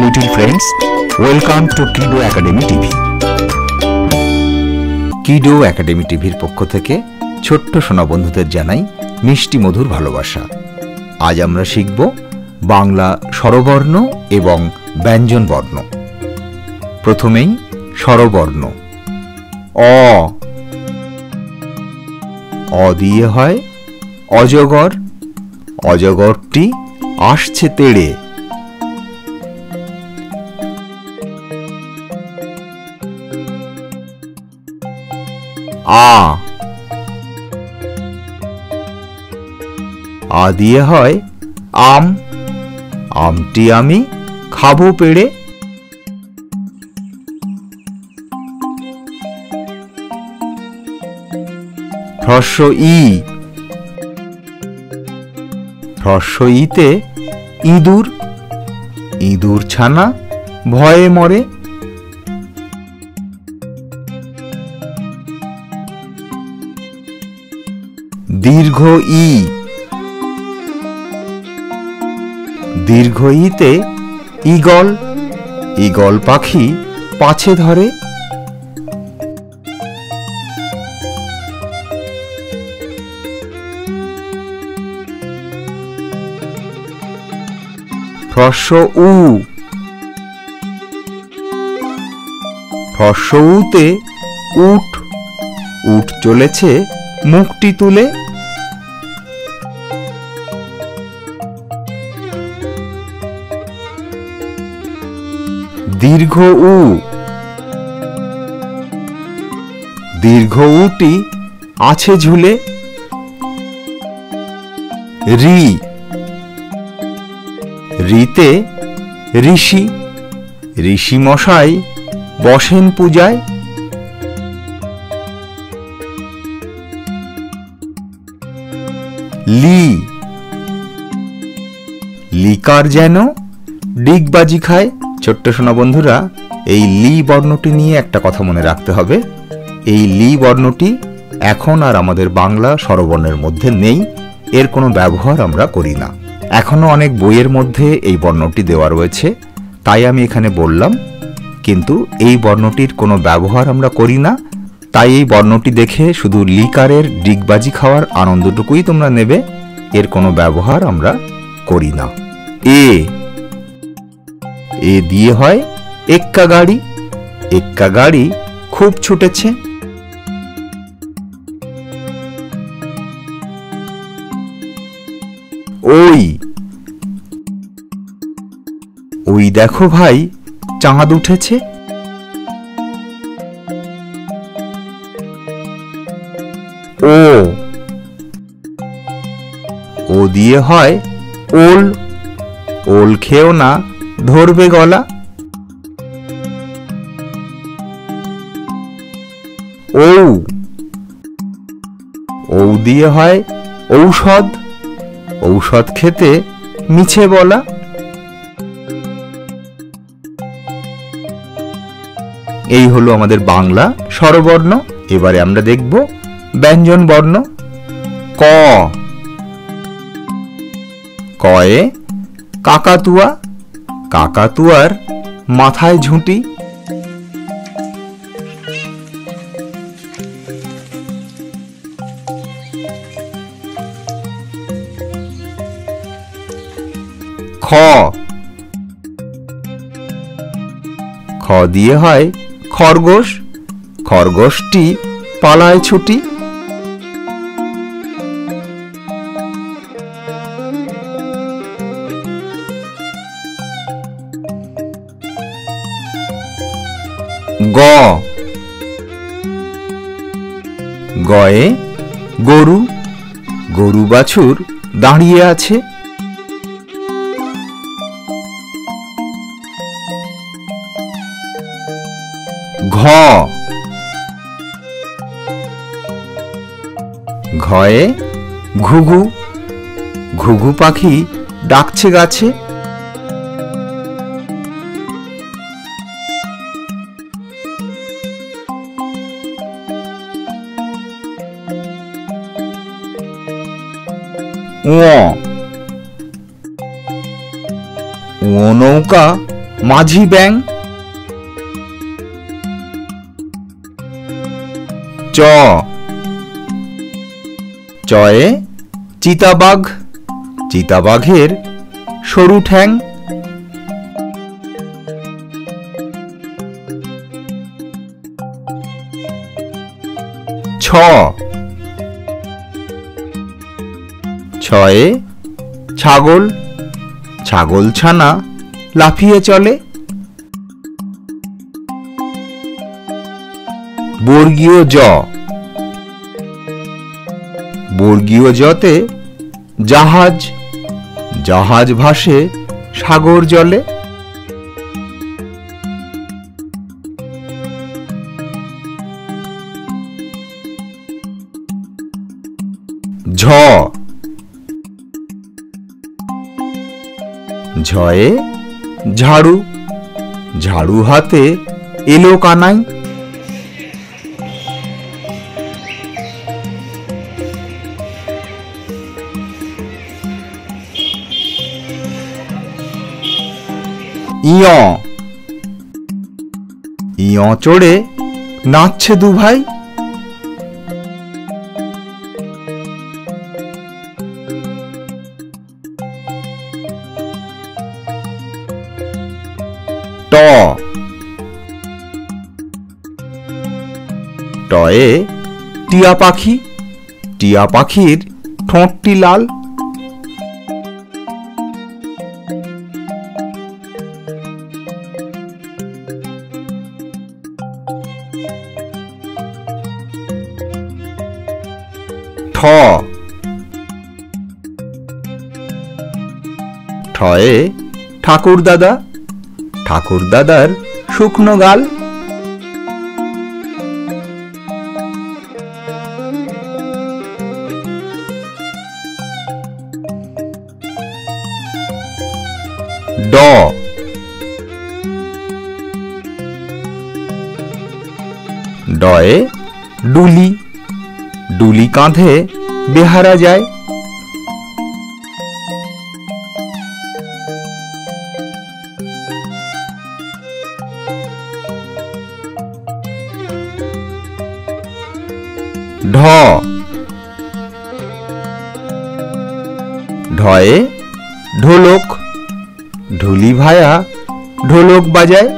little friends, welcome to Kido Academy TV. Kido Academy TVর পক্ষ থেকে ছোট্ট সোনা বন্ধুদের জানাই মিষ্টি মধুর ভালোবাসা। আজ আমরা শিখব বাংলা স্বরবর্ণ এবং ব্যঞ্জন বর্ণ। প্রথমেই স্বরবর্ণ। অ। অ দিয়ে হয় অজগর। অজগরটি আসছে তেড়ে। আ। আ দিয়ে হয় আম। আমটি আমি খাবো পেড়ে। হ্রস্ব ই। হ্রস্ব ইতে ইঁদুর। ইঁদুর ছানা ভয়ে মরে। দীর্ঘ ই। দীর্ঘ ইতে ঈগল। ঈগল পাখি পাছে ধরে। হ্রস্ব উ। হ্রস্ব উতে উট। উট চলেছে মুখটি তুলে। দীর্ঘ উ। দীর্ঘ উটি আছে ঝুলে। রি। রিতে ঋষি। ঋষি মশাই বসেন পূজায়। লি। লিকার যেন ডিগবাজি খায়। ছোট্ট সোনা বন্ধুরা, এই লি বর্ণটি নিয়ে একটা কথা মনে রাখতে হবে। এই লি বর্ণটি এখন আর আমাদের বাংলা স্বরবর্ণের মধ্যে নেই। এর কোনো ব্যবহার আমরা করি না। এখনো অনেক বইয়ের মধ্যে এই বর্ণটি দেওয়া রয়েছে, তাই আমি এখানে বললাম। কিন্তু এই বর্ণটির কোনো ব্যবহার আমরা করি না। তাই এই বর্ণটি দেখে শুধু লিকারের ডিগবাজি খাওয়ার আনন্দটুকুই তোমরা নেবে। এর কোনো ব্যবহার আমরা করি না। এ। এ দিয়ে হয় এক্কা গাড়ি। এক্কা গাড়ি খুব ছুটেছে। ওই। ওই দেখো ভাই, চাঁদ উঠেছে। ও। ও দিয়ে হয় ওল। ওল খেও না, ধরবে গলা। ঔ। ঔ দিয়ে হয় ঔষধ। ঔষধ খেতে মিছে বলা। এই হলো আমাদের বাংলা স্বরবর্ণ। এবারে আমরা দেখব ব্যঞ্জন বর্ণ। ক। কয়ে কাকাতুয়া। কাকাতুয়ার মাথায় ঝুঁটি। খ। খ দিয়ে হয় খরগোশ। খরগোশটি পালায় ছুটি। গ। গয়ে গরু। গরু বাছুর দাঁড়িয়ে আছে। ঘ। ঘয়ে ঘুঘু। ঘুঘু পাখি ডাকছে গাছে। ও। ও নৌকা মাঝি ব্যাং। চ, চয়ে চিতাবাঘ, চিতাবাঘের সরু ঠ্যাং। ছ, ছয়ে ছাগল, ছাগলছানা লাফিয়ে চলে। বর্গীয় জ, বর্গীয় জতে জাহাজ, জাহাজ ভাসে সাগর জলে। ঝ, ঝয়ে ঝাড়ু, ঝাড়ু হাতে এলো কানাই। ইয়, ইয় চড়ে নাচছে দুভাই। ট, টয়ে টিয়া পাখি, টিয়া পাখির ঠোঁটটি লাল। ঠ, ঠয়ে ঠাকুর দাদা, ঠাকুর দাদার শুকনো গাল। ড, ডয়ে ডুলি, ডুলি কাঁধে বেহারা যায়। ঢ, ঢয়ে ঢোলক, ঢুলি ভায়া ঢোলক বাজায়।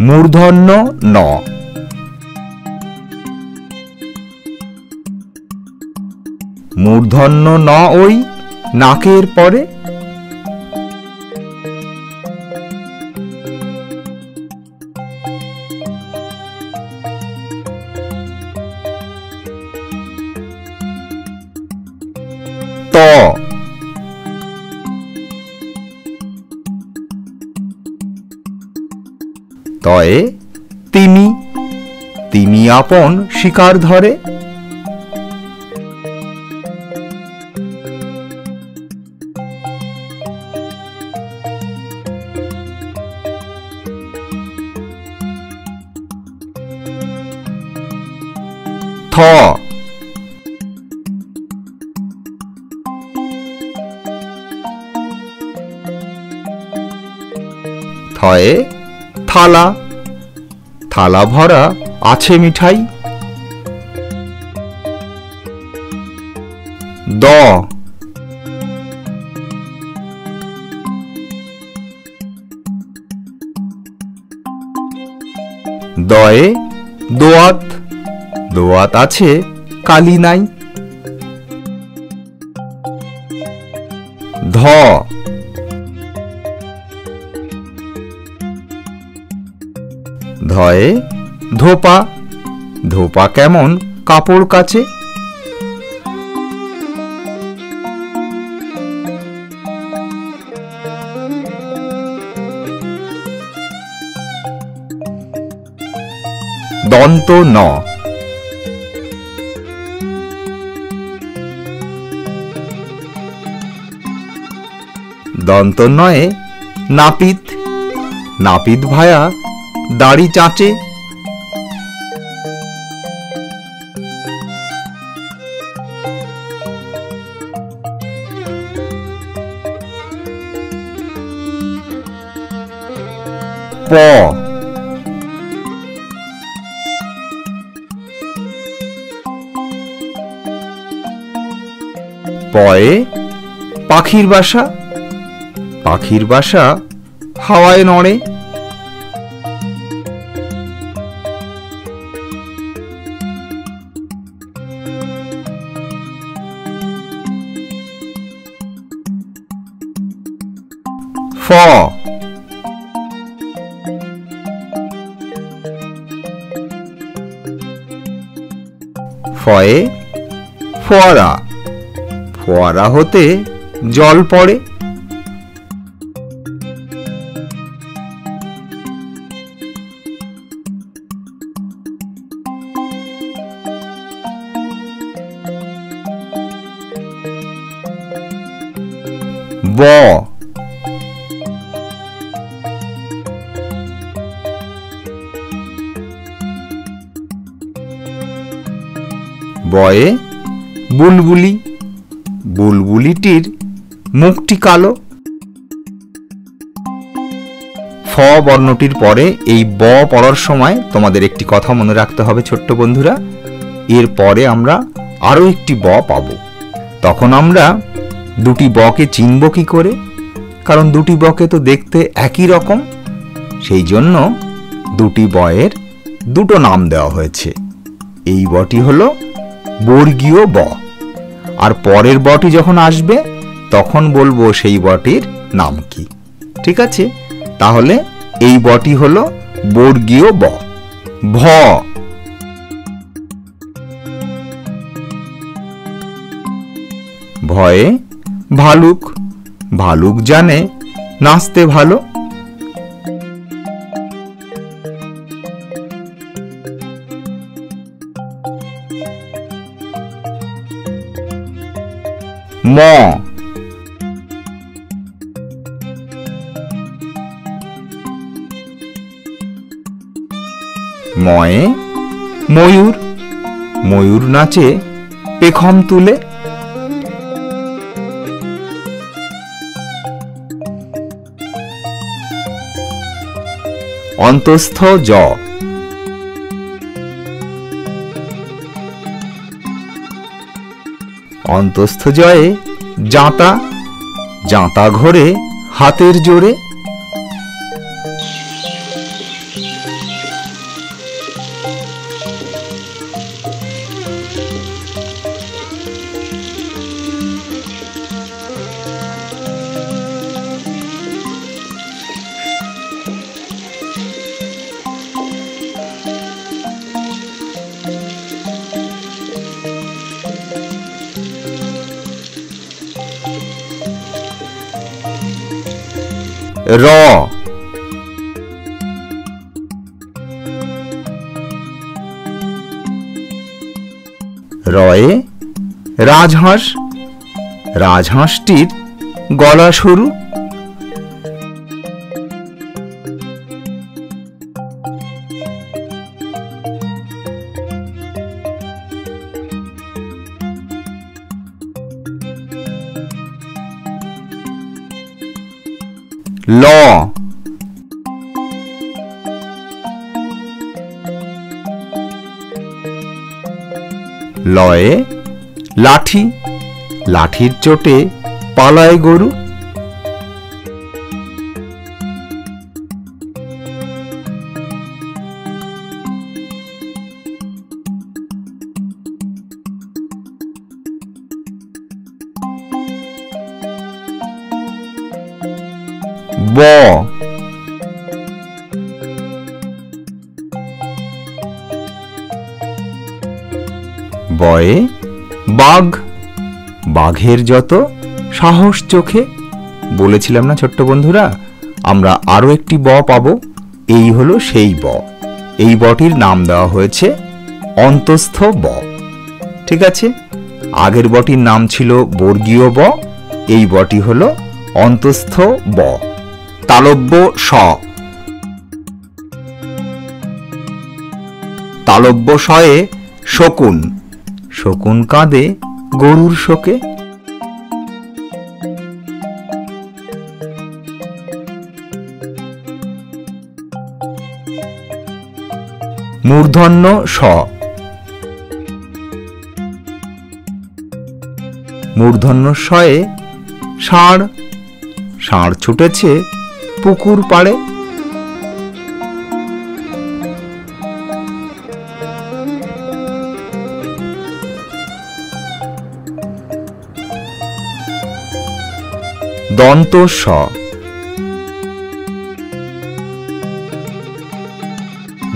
মূর্ধন্য ন, মূর্ধন্য ন ওই নাকের পরে। ত, তয়ে তিমি, তিমি আপন শিকার ধরে। থ, থয়ে থালা, থালা ভরা আছে মিঠাই। দ, দয়ে দোয়াত, দোয়াত আছে কালি নাই। ধ, ধয়ে ধোপা, ধোপা কেমন কাপড় কাচে। দন্ত ন। দন্ত নয়ে নাপিত। নাপিত ভায়া দাড়ি চাঁচে। প। পয়ে পাখির বাসা। পাখির বাসা হাওয়ায় নড়ে। ফ। ফয়ে ফোয়ারা। ফোয়ারা হতে জল পড়ে। ব। বয়ে বুলবুলি। বুলবুলিটির মুখটি কালো। ফ বর্ণটির পরে এই ব পড়ার সময় তোমাদের একটি কথা মনে রাখতে হবে ছোট্ট বন্ধুরা, এর পরে আমরা আরো একটি ব পাব। তখন আমরা দুটি বকে চিনব কি করে? কারণ দুটি বকে তো দেখতে একই রকম, সেই জন্য দুটি বয়ের দুটো নাম দেওয়া হয়েছে। এই বটি হলো বর্গীয় ব, আর পরের বটি যখন আসবে তখন বলবো সেই বটির নাম কি। ঠিক আছে, তাহলে এই বটি হলো বর্গীয় ব। ভ। ভয়ে ভালুক। ভালুক জানে নাচতে ভালো। ম। ময়ে ময়ূর। ময়ূর নাচে পেখম তুলে। অন্তস্থ জ। অন্তস্থ জয়ে জাঁতা। জাঁতা ঘোরে হাতের জোরে। র। রয়ে রাজহাঁস। রাজহাঁসটির গলা সরু। ল। লয়ে লাঠি। লাঠির চোটে পালায় গরু। ব। বয়ে বাঘ। বাঘের যত সাহস চোখে। বলেছিলাম না ছোট্ট বন্ধুরা, আমরা আরো একটি ব পাবো। এই হলো সেই ব। এই বটির নাম দেওয়া হয়েছে অন্তস্থ ব। ঠিক আছে, আগের বটির নাম ছিল বর্গীয় ব, এই বটি হল অন্তস্থ ব। তালব্য স। তালব্য শয়ে শকুন। শকুন কাঁদে গরুর শোকে। মূর্ধন্য স। মূর্ধন্য শয়ে ষাঁড়। ষাঁড় ছুটেছে পুকুর পাড়ে। দন্ত স।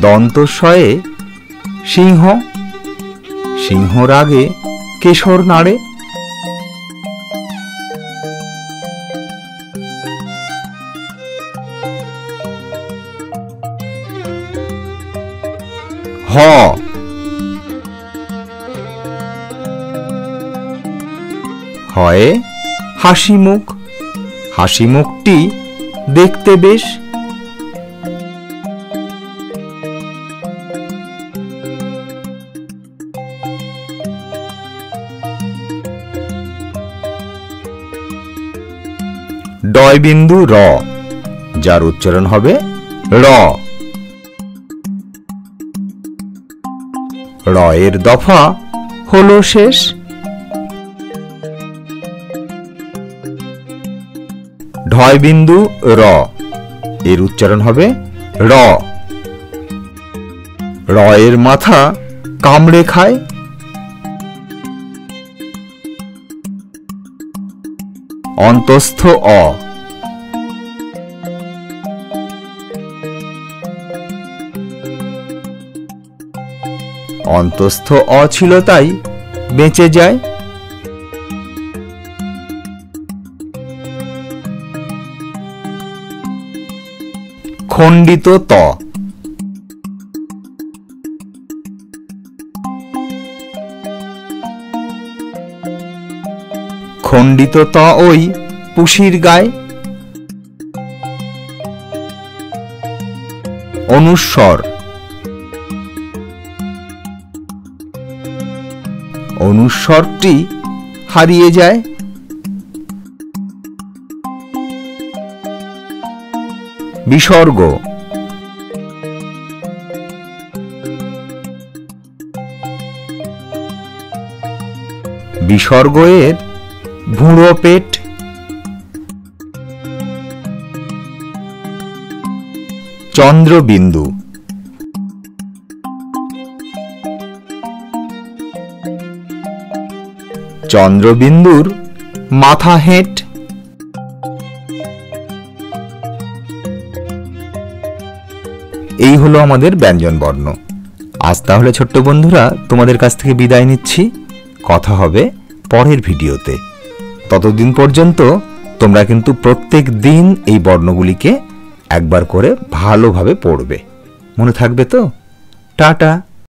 দন্ত শয়ে সিংহ। সিংহ রাগে কেশর নাড়ে। হ। হয়ে হাসি মুখ। হাসি মুখটি দেখতে বেশ। ডয় বিন্দু র, যার উচ্চারণ হবে র। র এর দফা হলো শেষ। ঢয় বিন্দু র, এর উচ্চারণ হবে র। র এর মাথা কামড়ে খায়। অন্তস্থ অ। অন্তস্থ অ ছিল তাই বেঁচে যায়। খণ্ডিত ত। খণ্ডিত ত ওই পুষির গায়। অনুস্বর। অনুস্বরটি হারিয়ে যায়। বিসর্গ। বিসর্গ এর ভুঁড়ো পেট। চন্দ্রবিন্দু। চন্দ্রবিন্দুর মাথা হেঁট। এই হলো আমাদের ব্যঞ্জন বর্ণ। আজ তাহলে ছোট্ট বন্ধুরা তোমাদের কাছ থেকে বিদায় নিচ্ছি। কথা হবে পরের ভিডিওতে। ততদিন পর্যন্ত তোমরা কিন্তু প্রত্যেক দিন এই বর্ণগুলিকে একবার করে ভালোভাবে পড়বে। মনে থাকবে তো? টাটা।